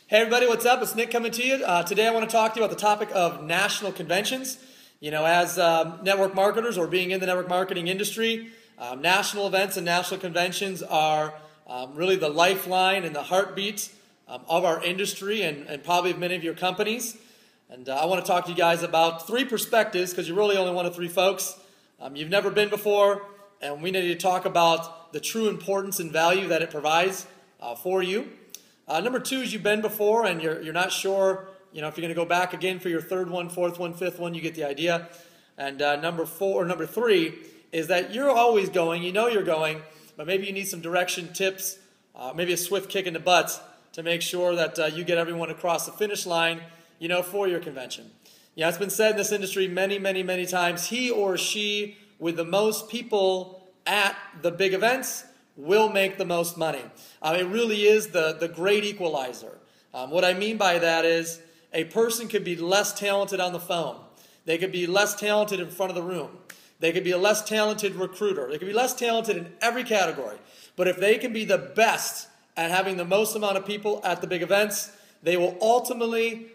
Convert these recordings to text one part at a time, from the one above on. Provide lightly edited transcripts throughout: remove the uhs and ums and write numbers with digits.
Hey everybody, what's up? It's Nick coming to you. Today I want to talk to you about the topic of national conventions. You know, as network marketers or being in the network marketing industry, national events and national conventions are really the lifeline and the heartbeat of our industry and probably of many of your companies. And I want to talk to you guys about three perspectives because you're really only one of three folks. You've never been before, and we need to talk about the true importance and value that it provides for you. Number two is you've been before and you're not sure, if you're going to go back again for your third one, fourth one, fifth one, you get the idea. And number three is that you're always going, you know you're going, but maybe you need some direction, tips, maybe a swift kick in the butt to make sure that you get everyone across the finish line, for your convention. It's been said in this industry many, many, many times, he or she with the most people at the big events will make the most money. It really is the great equalizer. What I mean by that is a person could be less talented on the phone. They could be less talented in front of the room. They could be a less talented recruiter. They could be less talented in every category. But if they can be the best at having the most amount of people at the big events, they will ultimately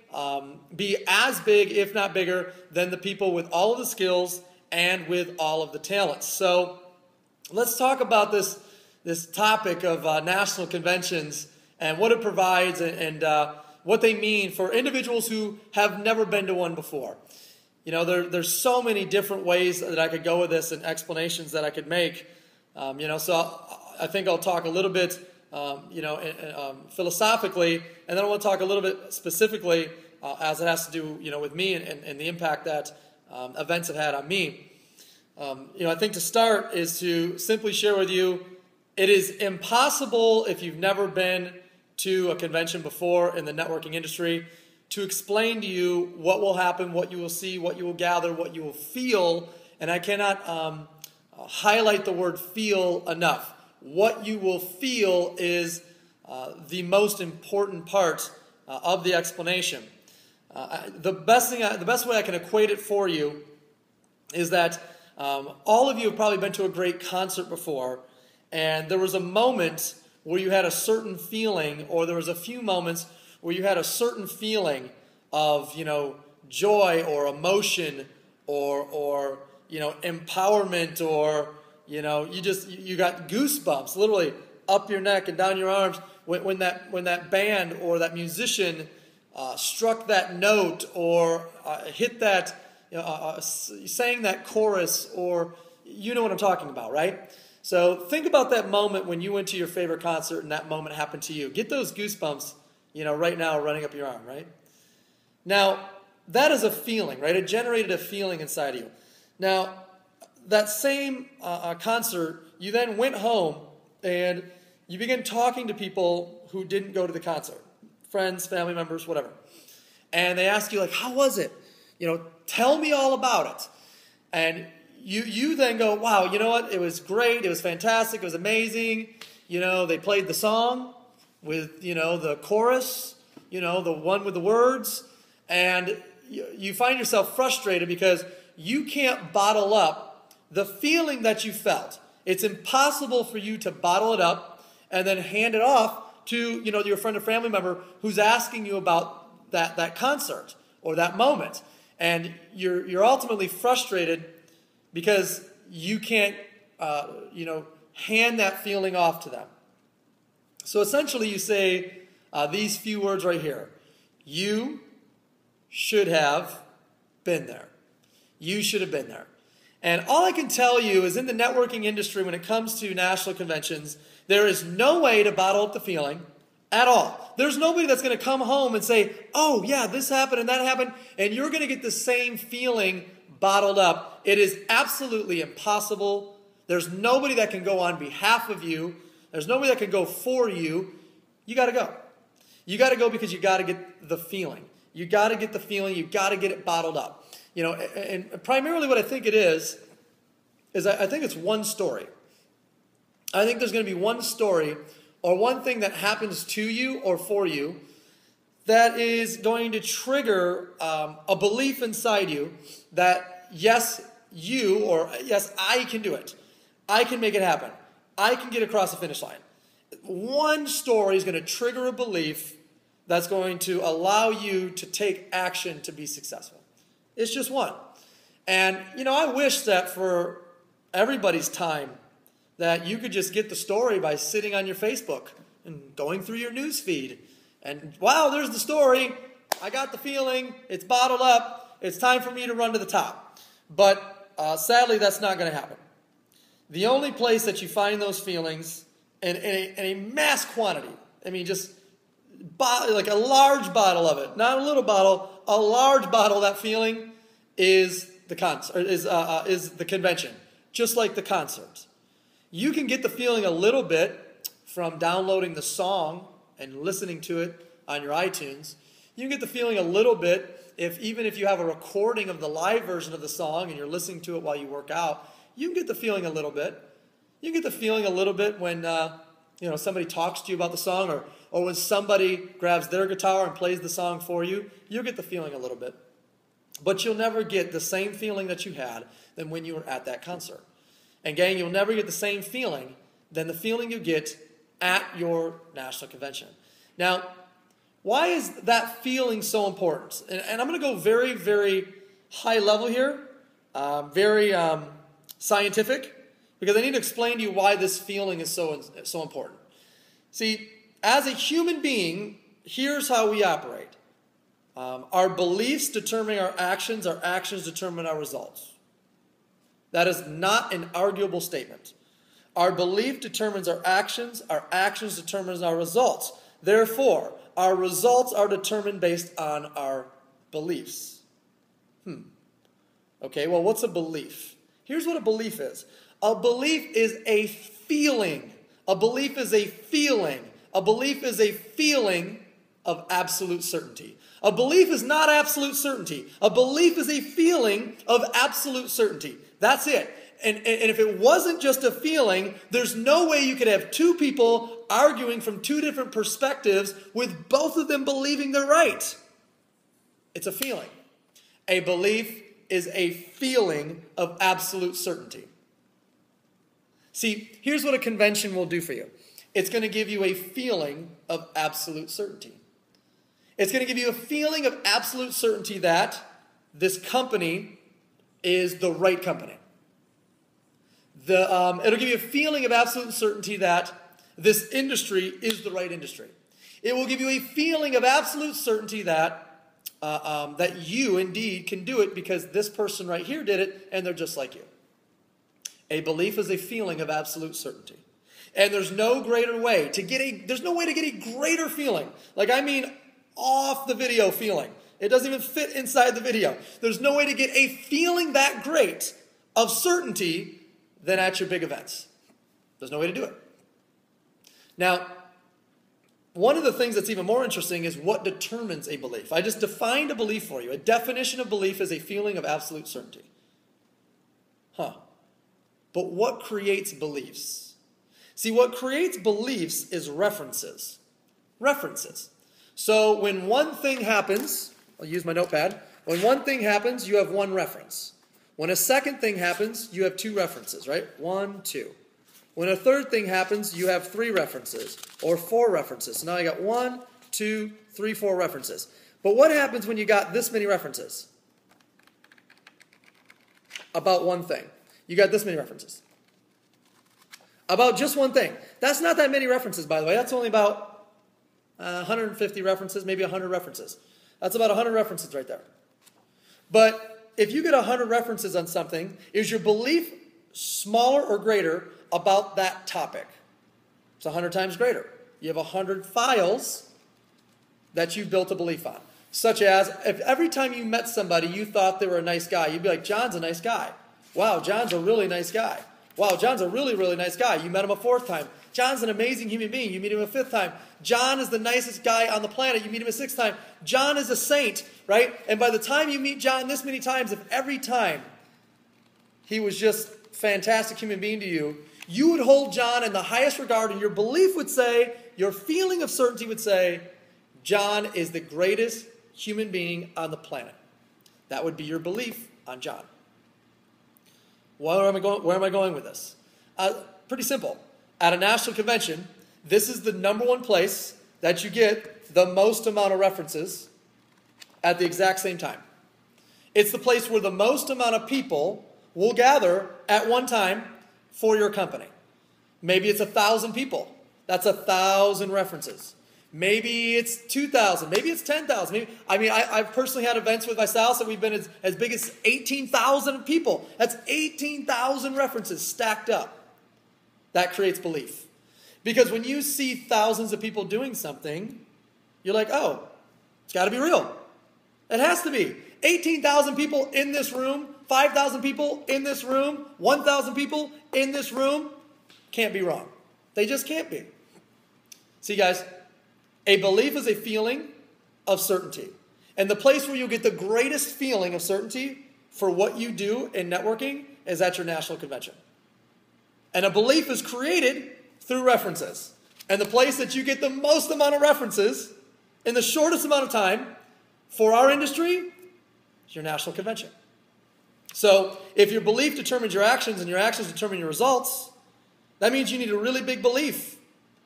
be as big, if not bigger, than the people with all of the skills and with all of the talents. So let's talk about this topic of national conventions and what it provides and what they mean for individuals who have never been to one before. There's so many different ways that I could go with this and explanations that I could make. So I think I'll talk a little bit, philosophically, and then I want to talk a little bit specifically as it has to do, with me and the impact that events have had on me. I think to start is to simply share with you, it is impossible if you've never been to a convention before in the networking industry to explain to you what will happen, what you will see, what you will gather, what you will feel, and I cannot highlight the word feel enough. What you will feel is the most important part of the explanation. The best way I can equate it for you is that all of you have probably been to a great concert before, and there was a moment where you had a certain feeling, or there was a few moments where you had a certain feeling of, joy or emotion or empowerment, or, you got goosebumps literally up your neck and down your arms when that band or that musician struck that note or hit that, sang that chorus, or you know what I'm talking about, right? So think about that moment when you went to your favorite concert and that moment happened to you. Get those goosebumps, right now running up your arm, right? Now, that is a feeling, right? It generated a feeling inside of you. Now, that same concert, you then went home and you began talking to people who didn't go to the concert, friends, family members, whatever. And they ask you, like, how was it? Tell me all about it. And you then go, wow, you know what? It was great. It was fantastic. It was amazing. They played the song with, the chorus, the one with the words. And you find yourself frustrated because you can't bottle up the feeling that you felt. It's impossible for you to bottle it up and then hand it off to, your friend or family member who's asking you about that concert or that moment. And you're ultimately frustrated because you can't, hand that feeling off to them. So essentially you say these few words right here. You should have been there. You should have been there. And all I can tell you is in the networking industry, when it comes to national conventions, there is no way to bottle up the feeling at all. There's nobody that's going to come home and say, oh yeah, this happened and that happened, and you're going to get the same feeling bottled up. It is absolutely impossible. There's nobody that can go on behalf of you. There's nobody that can go for you. You got to go. You got to go because you got to get the feeling. You got to get the feeling. You got to get it bottled up. And primarily what I think it is I think it's one story. I think there's going to be one story or one thing that happens to you or for you that is going to trigger a belief inside you that yes, you, or yes, I can do it. I can make it happen. I can get across the finish line. One story is going to trigger a belief that's going to allow you to take action to be successful. It's just one. And, I wish that for everybody's time that you could just get the story by sitting on your Facebook and going through your news feed. And, wow, there's the story. I got the feeling. It's bottled up. It's time for me to run to the top. But sadly, that's not going to happen. The only place that you find those feelings in a mass quantity, just like a large bottle of it, not a little bottle, a large bottle of that feeling is the convention, just like the concert. You can get the feeling a little bit from downloading the song and listening to it on your iTunes. You can get the feeling a little bit even if you have a recording of the live version of the song and you're listening to it while you work out. You can get the feeling a little bit. You get the feeling a little bit when somebody talks to you about the song, or when somebody grabs their guitar and plays the song for you. You'll get the feeling a little bit. But you'll never get the same feeling that you had than when you were at that concert. And gang, you'll never get the same feeling than the feeling you get at your national convention. Now, why is that feeling so important? And I'm going to go very, very high level here, very scientific, because I need to explain to you why this feeling is so important. See, as a human being, here's how we operate. Our beliefs determine our actions determine our results. That is not an arguable statement. Our belief determines our actions determines our results. Therefore, our results are determined based on our beliefs. Okay, well, what's a belief? Here's what a belief is. A belief is a feeling. A belief is a feeling. A belief is a feeling of absolute certainty. A belief is not absolute certainty. A belief is a feeling of absolute certainty. That's it. And if it wasn't just a feeling, there's no way you could have two people arguing from two different perspectives with both of them believing they're right. It's a feeling. A belief is a feeling of absolute certainty. See, here's what a convention will do for you. It's going to give you a feeling of absolute certainty. It's going to give you a feeling of absolute certainty that this company is the right company. It'll give you a feeling of absolute certainty that this industry is the right industry. It will give you a feeling of absolute certainty that you indeed can do it because this person right here did it and they're just like you. A belief is a feeling of absolute certainty. And there's no greater way to get a greater feeling. Off the video feeling. It doesn't even fit inside the video. There's no way to get a feeling that great of certainty than at your big events. There's no way to do it. Now, one of the things that's even more interesting is what determines a belief. I just defined a belief for you. A definition of belief is a feeling of absolute certainty. But what creates beliefs? See, what creates beliefs is references. References. So when one thing happens, I'll use my notepad. When one thing happens, you have one reference. When a second thing happens, you have two references, right? 1, 2. When a third thing happens, you have 3 references or 4 references. So now I got 1, 2, 3, 4 references. But what happens when you got this many references? About one thing. You got this many references. About just one thing. That's not that many references, by the way. That's only about 150 references, maybe 100 references. That's about 100 references right there. But if you get 100 references on something, is your belief smaller or greater about that topic? It's 100 times greater. You have 100 files that you've built a belief on. Such as, if every time you met somebody you thought they were a nice guy, you'd be like, John's a nice guy. Wow, John's a really nice guy. Wow, John's a really, really nice guy. You met him a 4th time. John's an amazing human being. You meet him a 5th time. John is the nicest guy on the planet. You meet him a 6th time. John is a saint, right? And by the time you meet John this many times, if every time he was just a fantastic human being to you, you would hold John in the highest regard, and your belief would say, your feeling of certainty would say, John is the greatest human being on the planet. That would be your belief on John. Where am I going with this? Pretty simple. At a national convention, this is the number one place that you get the most amount of references at the exact same time. It's the place where the most amount of people will gather at one time for your company. Maybe it's 1,000 people. That's 1,000 references. Maybe it's 2,000. Maybe it's 10,000. I've personally had events with my spouse that we've been as big as 18,000 people. That's 18,000 references stacked up. That creates belief. Because when you see thousands of people doing something, you're like, oh, it's got to be real. It has to be. 18,000 people in this room, 5,000 people in this room, 1,000 people in this room. Can't be wrong. They just can't be. See, guys, a belief is a feeling of certainty. And the place where you get the greatest feeling of certainty for what you do in networking is at your national convention. And a belief is created through references. And the place that you get the most amount of references in the shortest amount of time for our industry is your national convention. So if your belief determines your actions and your actions determine your results, that means you need a really big belief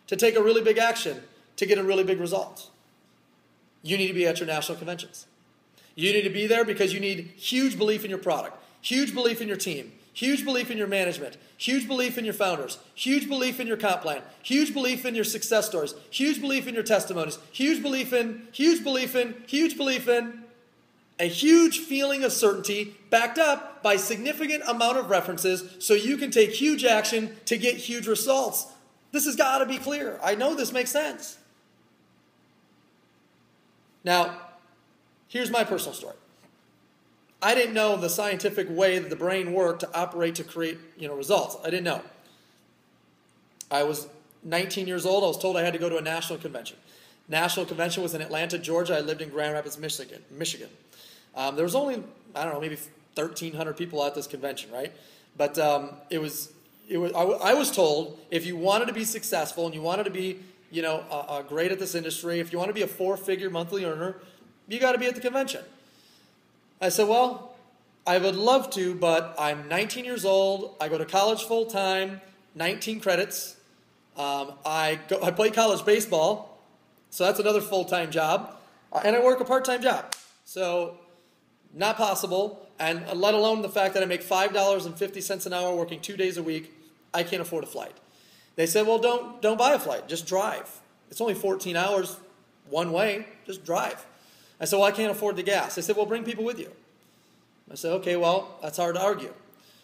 to take a really big action to get a really big result. You need to be at your national conventions. You need to be there because you need huge belief in your product, huge belief in your team, huge belief in your management, huge belief in your founders, huge belief in your comp plan, huge belief in your success stories, huge belief in your testimonies, huge belief in, a huge feeling of certainty backed up by significant amount of references so you can take huge action to get huge results. This has got to be clear. I know this makes sense. Now, here's my personal story. I didn't know the scientific way that the brain worked to operate to create, results. I didn't know. I was 19 years old. I was told I had to go to a national convention. National convention was in Atlanta, Georgia. I lived in Grand Rapids, Michigan. There was only, maybe 1,300 people at this convention, right? But I was told if you wanted to be successful and you wanted to be, great at this industry, if you want to be a 4-figure monthly earner, you got to be at the convention. I said, well, I would love to, but I'm 19 years old. I go to college full time, 19 credits. I play college baseball, so that's another full-time job, and I work a part-time job. So not possible, and let alone the fact that I make $5.50 an hour working 2 days a week, I can't afford a flight. They said, well, don't buy a flight, just drive. It's only 14 hours one way, just drive. I said, well, I can't afford the gas. They said, well, bring people with you. I said, okay, well, that's hard to argue.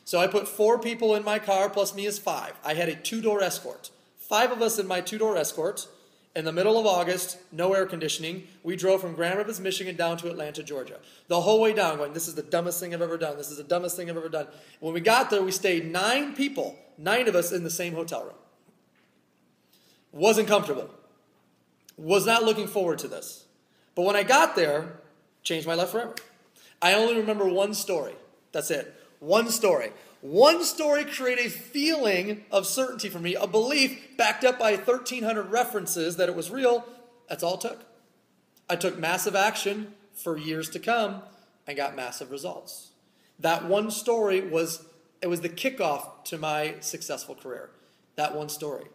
So I put 4 people in my car, plus me is 5. I had a 2-door escort. 5 of us in my 2-door escort. In the middle of August, no air conditioning, we drove from Grand Rapids, Michigan down to Atlanta, Georgia. The whole way down going, this is the dumbest thing I've ever done. This is the dumbest thing I've ever done. When we got there, we stayed 9 people, 9 of us in the same hotel room. Wasn't comfortable. Was not looking forward to this. But when I got there, changed my life forever. I only remember one story. That's it. One story. One story created a feeling of certainty for me, a belief backed up by 1,300 references that it was real. That's all it took. I took massive action for years to come and got massive results. That one story was the kickoff to my successful career. That one story.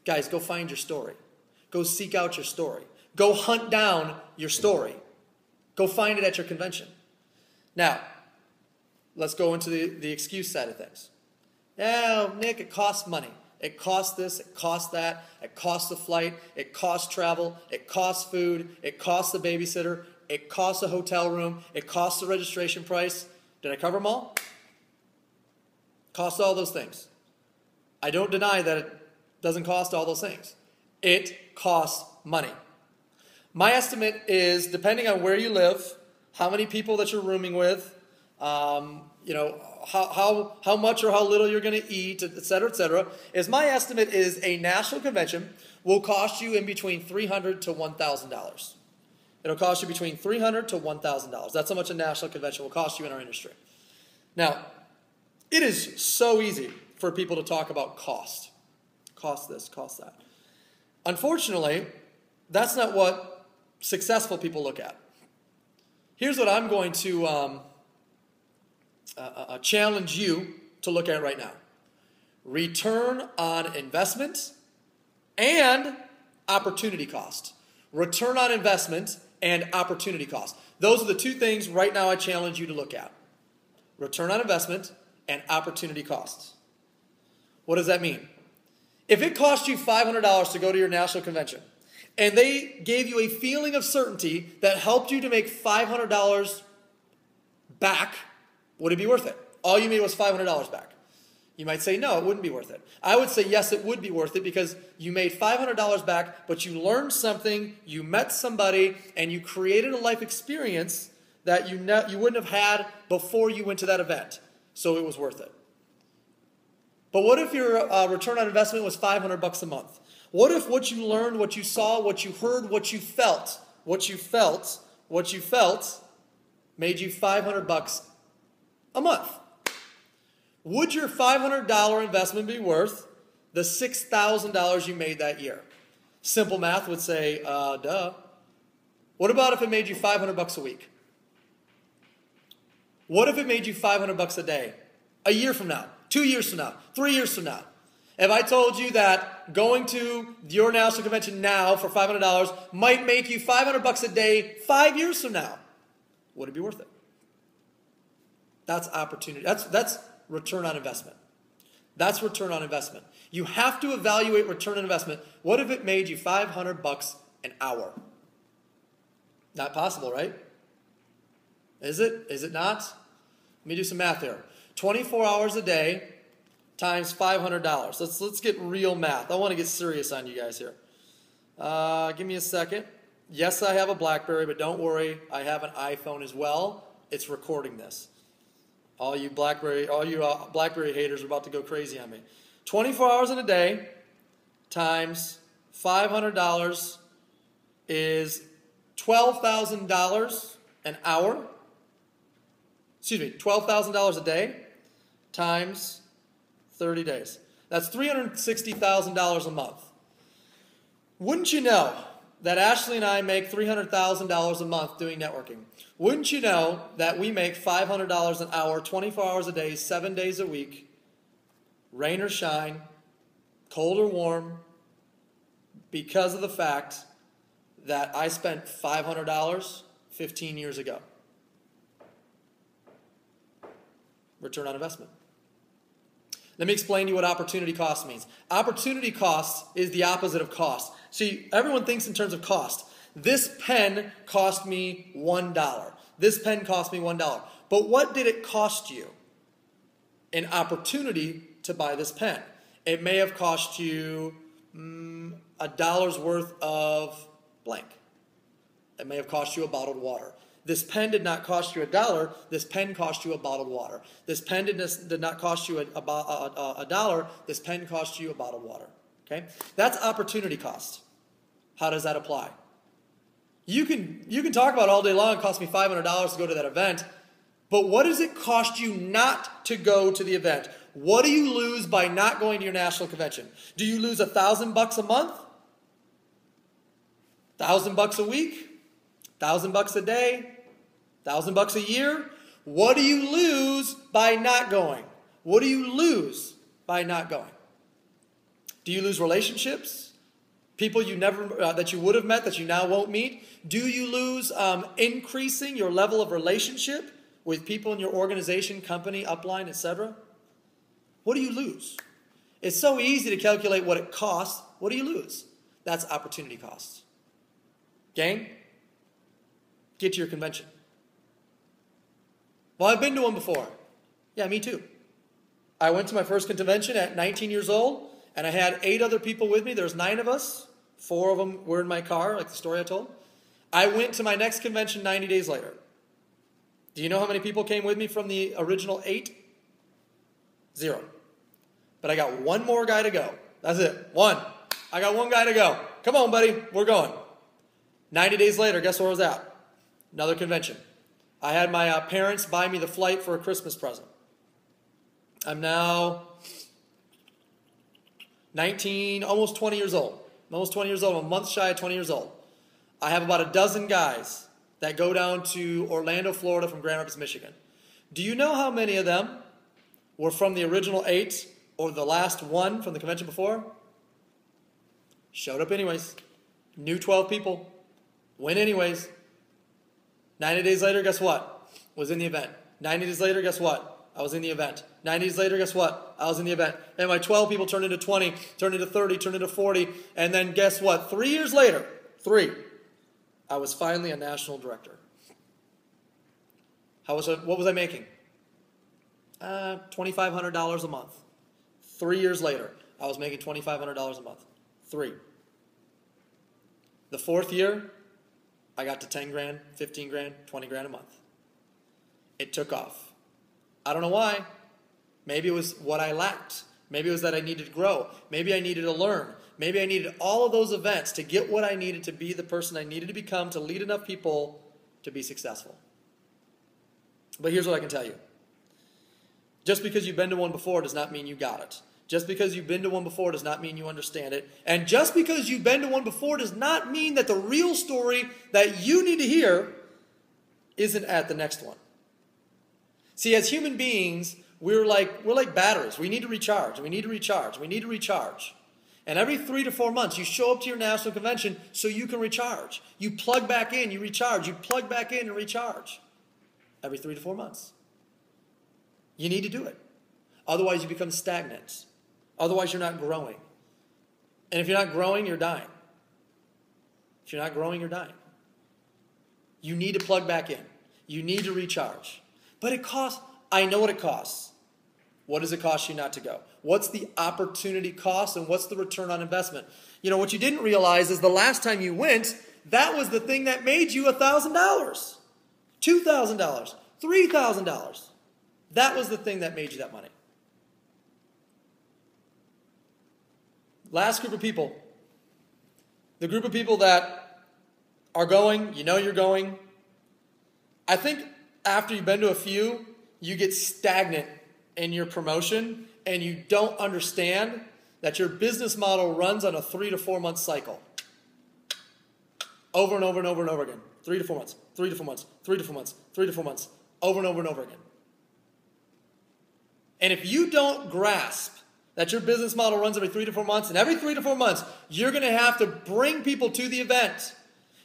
Guys, go find your story. Go seek out your story. Go hunt down your story. Go find it at your convention. Now, let's go into the excuse side of things. Yeah, Nick, it costs money. It costs this, it costs that, it costs the flight, it costs travel, it costs food, it costs the babysitter, it costs a hotel room, it costs the registration price. Did I cover them all? Costs all those things. I don't deny that it doesn't cost all those things. It costs money. My estimate is, depending on where you live, how many people that you're rooming with, how much or how little you're going to eat, et cetera, is my estimate is a national convention will cost you in between $300 to $1,000. It'll cost you between $300 to $1,000. That's how much a national convention will cost you in our industry. Now, it is so easy for people to talk about cost. Cost this, cost that. Unfortunately, that's not what successful people look at. Here's what I'm going to challenge you to look at right now. Return on investment and opportunity cost. Return on investment and opportunity cost. Those are the two things right now I challenge you to look at. Return on investment and opportunity costs. What does that mean? If it cost you $500 to go to your national convention, and they gave you a feeling of certainty that helped you to make $500 back, would it be worth it? All you made was $500 back. You might say, no, it wouldn't be worth it. I would say, yes, it would be worth it because you made $500 back, but you learned something, you met somebody, and you created a life experience that you wouldn't have had before you went to that event. So it was worth it. But what if your return on investment was $500 a month? What if what you learned, what you saw, what you heard, what you felt made you $500 a month? Would your $500 investment be worth the $6,000 you made that year? Simple math would say, duh. What about if it made you $500 a week? What if it made you $500 a day? A year from now, 2 years from now, 3 years from now. If I told you that going to your national convention now for $500 might make you $500 a day 5 years from now, would it be worth it? That's opportunity. That's return on investment. That's return on investment. You have to evaluate return on investment. What if it made you $500 an hour? Not possible, right? Is it? Is it not? Let me do some math here. 24 hours a day times $500. Let's get real math. I want to get serious on you guys here. Give me a second. Yes, I have a BlackBerry, but don't worry. I have an iPhone as well. It's recording this. All you BlackBerry haters are about to go crazy on me. 24 hours in a day times $500 is $12,000 an hour. Excuse me, $12,000 a day times 30 days. That's $360,000 a month. Wouldn't you know that Ashley and I make $300,000 a month doing networking? Wouldn't you know that we make $500 an hour, 24 hours a day, 7 days a week, rain or shine, cold or warm, because of the fact that I spent $500 15 years ago? Return on investment. Let me explain to you what opportunity cost means. Opportunity cost is the opposite of cost. See, everyone thinks in terms of cost. This pen cost me $1. This pen cost me $1. But what did it cost you? An opportunity to buy this pen. It may have cost you $1 worth of blank. It may have cost you a bottled water. This pen did not cost you $1. This pen cost you a bottled water. This pen did not cost you a dollar. This pen cost you a bottled water. Okay? That's opportunity cost. How does that apply? You can talk about all day long, it cost me $500 to go to that event, but what does it cost you not to go to the event? What do you lose by not going to your national convention? Do you lose $1,000 a month? $1,000 a week? $1,000 a day? $1,000 a year? What do you lose by not going? What do you lose by not going? Do you lose relationships? People you never that you would have met that you now won't meet? Do you lose increasing your level of relationship with people in your organization, company, upline, etc.? What do you lose? It's so easy to calculate what it costs. What do you lose? That's opportunity costs. Gang, get to your convention. Well, I've been to one before. Yeah, me too. I went to my first convention at 19 years old, and I had 8 other people with me. There's 9 of us. 4 of them were in my car, like the story I told. I went to my next convention 90 days later. Do you know how many people came with me from the original 8? 0. But I got 1 more guy to go. That's it. 1. I got 1 guy to go. Come on, buddy. We're going. 90 days later, guess where I was at? Another convention. I had my parents buy me the flight for a Christmas present. I'm now 19, almost 20 years old. I'm almost 20 years old. I'm a month shy of 20 years old. I have about a dozen guys that go down to Orlando, Florida from Grand Rapids, Michigan. Do you know how many of them were from the original 8 or the last 1 from the convention before? Showed up anyways. New 12 people. Win anyways. 90 days later, guess what? Was in the event. 90 days later, guess what? I was in the event. 90 days later, guess what? I was in the event. And my 12 people turned into 20, turned into 30, turned into 40. And then guess what? 3 years later, I was finally a national director. What was I making? $2,500 a month. 3 years later, I was making $2,500 a month. 3. The 4th year, I got to 10 grand, 15 grand, 20 grand a month. It took off. I don't know why. Maybe it was what I lacked. Maybe it was that I needed to grow. Maybe I needed to learn. Maybe I needed all of those events to get what I needed to be the person I needed to become to lead enough people to be successful. But here's what I can tell you. Just because you've been to one before does not mean you got it. Just because you've been to one before does not mean you understand it. And just because you've been to one before does not mean that the real story that you need to hear isn't at the next one. See, as human beings, we're like batteries. We need to recharge. We need to recharge. We need to recharge. And every 3 to 4 months, you show up to your national convention so you can recharge. You plug back in, you recharge. You plug back in and recharge. Every 3 to 4 months. You need to do it. Otherwise, you become stagnant. Otherwise, you're not growing. And if you're not growing, you're dying. If you're not growing, you're dying. You need to plug back in. You need to recharge. But it costs. I know what it costs. What does it cost you not to go? What's the opportunity cost and what's the return on investment? You know, what you didn't realize is the last time you went, that was the thing that made you $1,000, $2,000, $3,000. That was the thing that made you that money. Last group of people. The group of people that are going, you know you're going. I think after you've been to a few, you get stagnant in your promotion and you don't understand that your business model runs on a 3 to 4 month cycle. Over and over and over and over again. 3 to 4 months, 3 to 4 months, 3 to 4 months, 3 to 4 months, over and over and over again. And if you don't grasp that your business model runs every 3 to 4 months, and every 3 to 4 months, you're going to have to bring people to the event.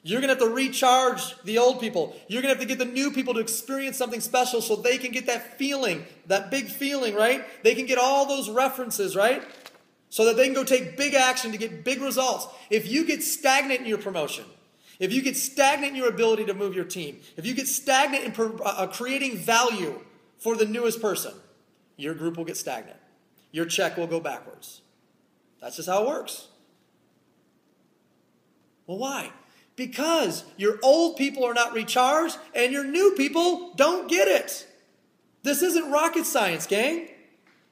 You're going to have to recharge the old people. You're going to have to get the new people to experience something special so they can get that feeling, that big feeling, right? They can get all those references, right? So that they can go take big action to get big results. If you get stagnant in your promotion, if you get stagnant in your ability to move your team, if you get stagnant in creating value for the newest person, your group will get stagnant. Your check will go backwards. That's just how it works. Well, why? Because your old people are not recharged and your new people don't get it. This isn't rocket science, gang.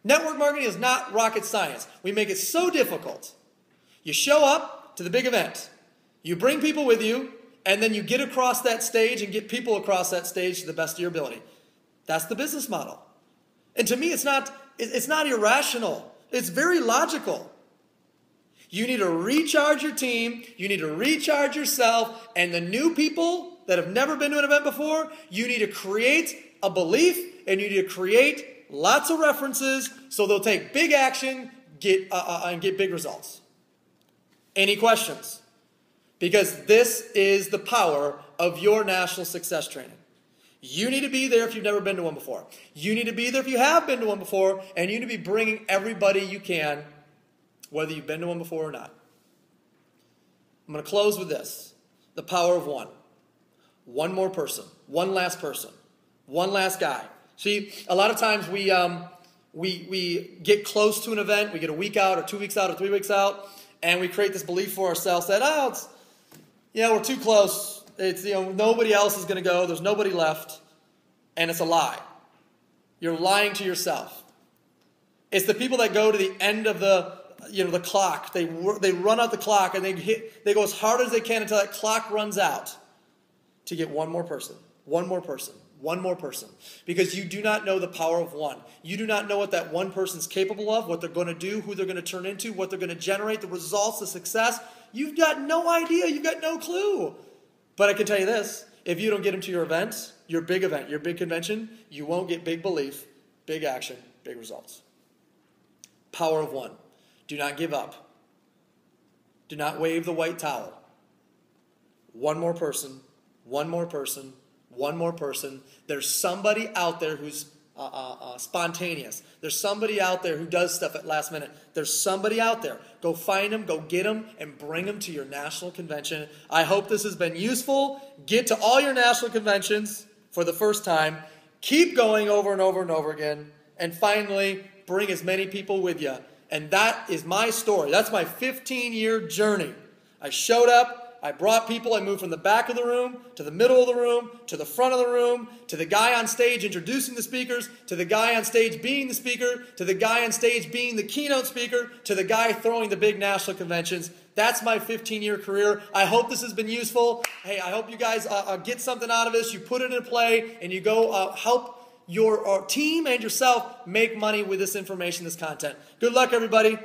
Network marketing is not rocket science. We make it so difficult. You show up to the big event. You bring people with you, and then you get across that stage and get people across that stage to the best of your ability. That's the business model. And to me, it's not irrational. It's very logical. You need to recharge your team. You need to recharge yourself. And the new people that have never been to an event before, you need to create a belief and you need to create lots of references so they'll take big action and get big results. Any questions? Because this is the power of your national success training. You need to be there if you've never been to one before. You need to be there if you have been to one before, and you need to be bringing everybody you can, whether you've been to one before or not. I'm going to close with this. The power of one. One more person. One last person. One last guy. See, a lot of times we get close to an event. We get a week out or 2 weeks out or 3 weeks out, and we create this belief for ourselves that, we're too close. It's, nobody else is going to go. There's nobody left. And it's a lie. You're lying to yourself. It's the people that go to the end of the clock. They run out the clock and they go as hard as they can until that clock runs out to get one more person, one more person, one more person. Because you do not know the power of one. You do not know what that one person's capable of, what they're going to do, who they're going to turn into, what they're going to generate, the results, the success. You've got no idea. You've got no clue. But I can tell you this, if you don't get them to your event, your big convention, you won't get big belief, big action, big results. Power of one. Do not give up. Do not wave the white towel. one more person, one more person, one more person. There's somebody out there who's spontaneous. There's somebody out there who does stuff at last minute. There's somebody out there. Go find them, go get them, and bring them to your national convention. I hope this has been useful. Get to all your national conventions for the first time. Keep going over and over and over again. And finally, bring as many people with you. And that is my story. That's my 15-year journey. I showed up. I brought people. I moved from the back of the room to the middle of the room to the front of the room to the guy on stage introducing the speakers to the guy on stage being the speaker to the guy on stage being the keynote speaker to the guy throwing the big national conventions. That's my 15-year career. I hope this has been useful. Hey, I hope you guys get something out of this. You put it in play and you go help your team and yourself make money with this information, this content. Good luck, everybody.